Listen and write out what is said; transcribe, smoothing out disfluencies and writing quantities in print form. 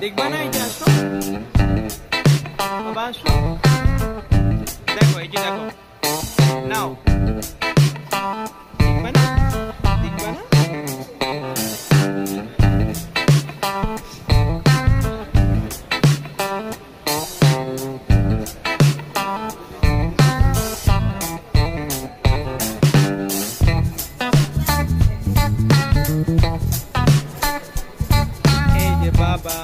দেখবা না? এই যে আসো বাবা, আসো, দেখো, এই যে দেখো, নাও, দেখবা না? দেখবা না? এই যে বাবা।